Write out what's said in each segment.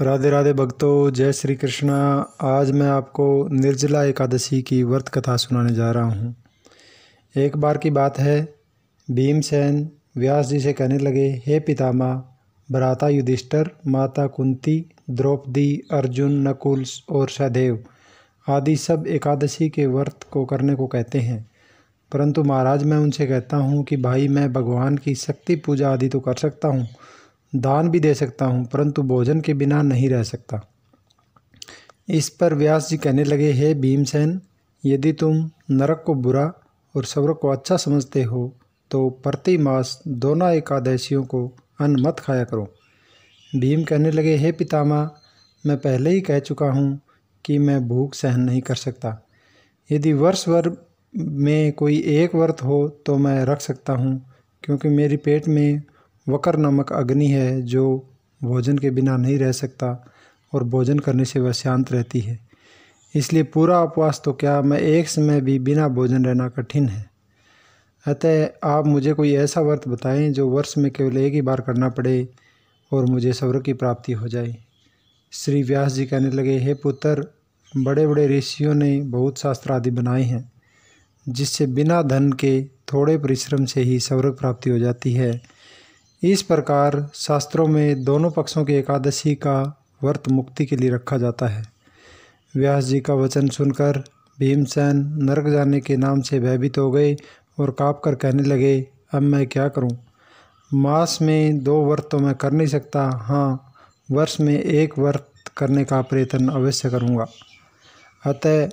राधे राधे भक्तों, जय श्री कृष्णा। आज मैं आपको निर्जला एकादशी की व्रत कथा सुनाने जा रहा हूँ। एक बार की बात है, भीमसेन व्यास जी से कहने लगे, हे पितामह, भ्राता युधिष्ठिर, माता कुंती, द्रौपदी, अर्जुन, नकुल और सहदेव आदि सब एकादशी के व्रत को करने को कहते हैं, परंतु महाराज मैं उनसे कहता हूँ कि भाई, मैं भगवान की शक्ति पूजा आदि तो कर सकता हूँ, दान भी दे सकता हूँ, परंतु भोजन के बिना नहीं रह सकता। इस पर व्यास जी कहने लगे, हे भीमसेन, यदि तुम नरक को बुरा और स्वर्ग को अच्छा समझते हो तो प्रति मास दोनों एकादशियों को अन्न मत खाया करो। भीम कहने लगे, हे पितामह, मैं पहले ही कह चुका हूँ कि मैं भूख सहन नहीं कर सकता। यदि वर्ष भर में कोई एक व्रत हो तो मैं रख सकता हूँ, क्योंकि मेरी पेट में वकर नामक अग्नि है जो भोजन के बिना नहीं रह सकता और भोजन करने से वह शांत रहती है। इसलिए पूरा उपवास तो क्या, मैं एक समय भी बिना भोजन रहना कठिन है। अतः आप मुझे कोई ऐसा व्रत बताएं जो वर्ष में केवल एक ही बार करना पड़े और मुझे स्वर्ग की प्राप्ति हो जाए। श्री व्यास जी कहने लगे, हे पुत्र, बड़े बड़े ऋषियों ने बहुत शास्त्र आदि बनाए हैं जिससे बिना धन के थोड़े परिश्रम से ही स्वर्ग प्राप्ति हो जाती है। इस प्रकार शास्त्रों में दोनों पक्षों की एकादशी का व्रत मुक्ति के लिए रखा जाता है। व्यास जी का वचन सुनकर भीमसेन नरक जाने के नाम से भयभीत हो गए और काँप कर कहने लगे, अब मैं क्या करूं? मास में 2 व्रत तो मैं कर नहीं सकता, हाँ, वर्ष में एक व्रत करने का प्रयत्न अवश्य करूंगा। अतः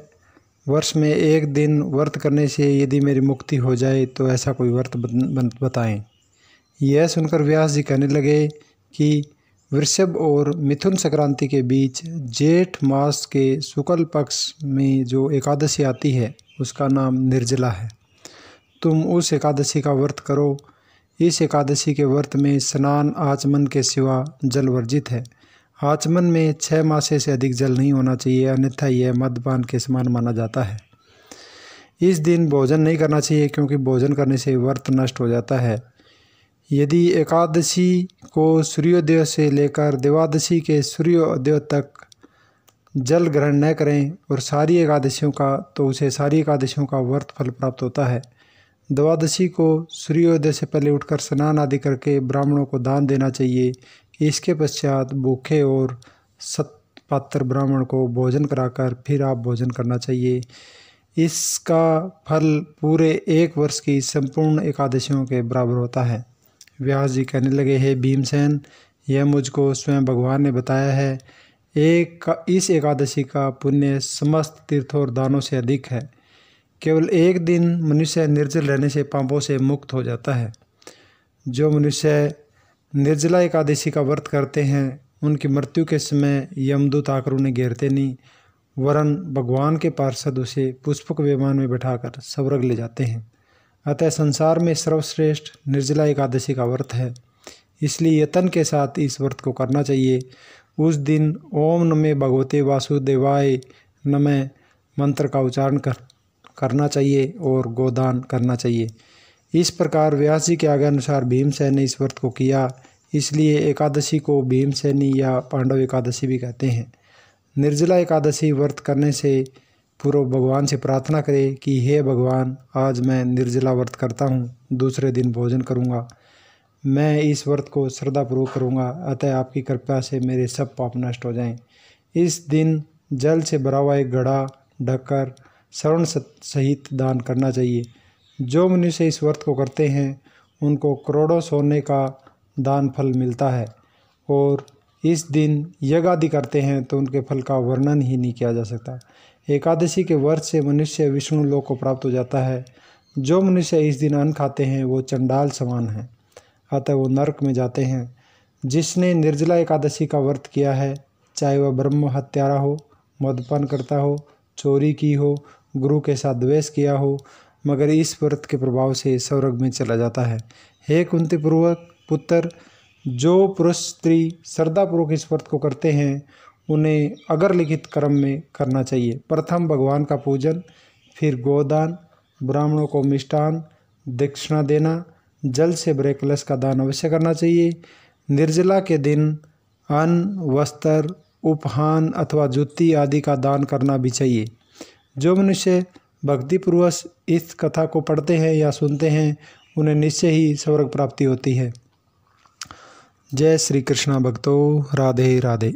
वर्ष में एक दिन व्रत करने से यदि मेरी मुक्ति हो जाए तो ऐसा कोई व्रत बताएं। यह सुनकर व्यास जी कहने लगे कि वृषभ और मिथुन संक्रांति के बीच जेठ मास के शुक्ल पक्ष में जो एकादशी आती है उसका नाम निर्जला है। तुम उस एकादशी का व्रत करो। इस एकादशी के व्रत में स्नान आचमन के सिवा जल वर्जित है। आचमन में 6 मासे से अधिक जल नहीं होना चाहिए, अन्यथा यह मद्यपान के समान माना जाता है। इस दिन भोजन नहीं करना चाहिए, क्योंकि भोजन करने से व्रत नष्ट हो जाता है। यदि एकादशी को सूर्योदय से लेकर द्वादशी के सूर्योदय तक जल ग्रहण न करें और सारी एकादशियों का, तो उसे सारी एकादशियों का व्रत फल प्राप्त होता है। द्वादशी को सूर्योदय से पहले उठकर स्नान आदि करके ब्राह्मणों को दान देना चाहिए। इसके पश्चात भूखे और सत्पात्र ब्राह्मण को भोजन कराकर फिर आप भोजन करना चाहिए। इसका फल पूरे 1 वर्ष की संपूर्ण एकादशियों के बराबर होता है। व्यास जी कहने लगे, हे भीमसेन, यह मुझको स्वयं भगवान ने बताया है। इस एकादशी का पुण्य समस्त तीर्थों और दानों से अधिक है। केवल एक दिन मनुष्य निर्जल रहने से पापों से मुक्त हो जाता है। जो मनुष्य निर्जला एकादशी का व्रत करते हैं उनकी मृत्यु के समय यमदूत आकर उन्हें घेरते नहीं, वरन भगवान के पार्षद उसे पुष्पक विमान में बैठाकर स्वर्ग ले जाते हैं। अतः संसार में सर्वश्रेष्ठ निर्जला एकादशी का व्रत है, इसलिए यत्न के साथ इस व्रत को करना चाहिए। उस दिन ओम नमः भगवते वासुदेवाय नमः मंत्र का उच्चारण करना चाहिए और गोदान करना चाहिए। इस प्रकार व्यास जी के आज्ञा अनुसार भीमसेन ने इस व्रत को किया, इसलिए एकादशी को भीमसेनी या पांडव एकादशी भी कहते हैं। निर्जला एकादशी व्रत करने से पूर्व भगवान से प्रार्थना करें कि हे भगवान, आज मैं निर्जला व्रत करता हूँ, दूसरे दिन भोजन करूँगा। मैं इस व्रत को श्रद्धापूर्वक करूँगा, अतः आपकी कृपा से मेरे सब पाप नष्ट हो जाएं। इस दिन जल से भरा हुआ एक घड़ा ढककर श्रवण सहित दान करना चाहिए। जो मनुष्य इस व्रत को करते हैं उनको करोड़ों सोने का दान फल मिलता है, और इस दिन यज्ञ आदि करते हैं तो उनके फल का वर्णन ही नहीं किया जा सकता। एकादशी के व्रत से मनुष्य विष्णु लोक को प्राप्त हो जाता है। जो मनुष्य इस दिन अन्न खाते हैं वो चंडाल समान है, अतः वो नरक में जाते हैं। जिसने निर्जला एकादशी का व्रत किया है, चाहे वह ब्रह्म हत्यारा हो, मद्यपान करता हो, चोरी की हो, गुरु के साथ द्वेष किया हो, मगर इस व्रत के प्रभाव से स्वर्ग में चला जाता है। हे कुंती पुत्र, जो पुरुष स्त्री श्रद्धापूर्वक इस व्रत को करते हैं उन्हें अगर लिखित क्रम में करना चाहिए। प्रथम भगवान का पूजन, फिर गोदान, ब्राह्मणों को मिष्टान दक्षिणा देना, जल से भरे कलश का दान अवश्य करना चाहिए। निर्जला के दिन अन्न, वस्त्र, उपहान अथवा जुत्ती आदि का दान करना भी चाहिए। जो मनुष्य भक्तिपूर्वक इस कथा को पढ़ते हैं या सुनते हैं उन्हें निश्चय ही स्वर्ग प्राप्ति होती है। जय श्री कृष्ण भक्तों, राधे राधे।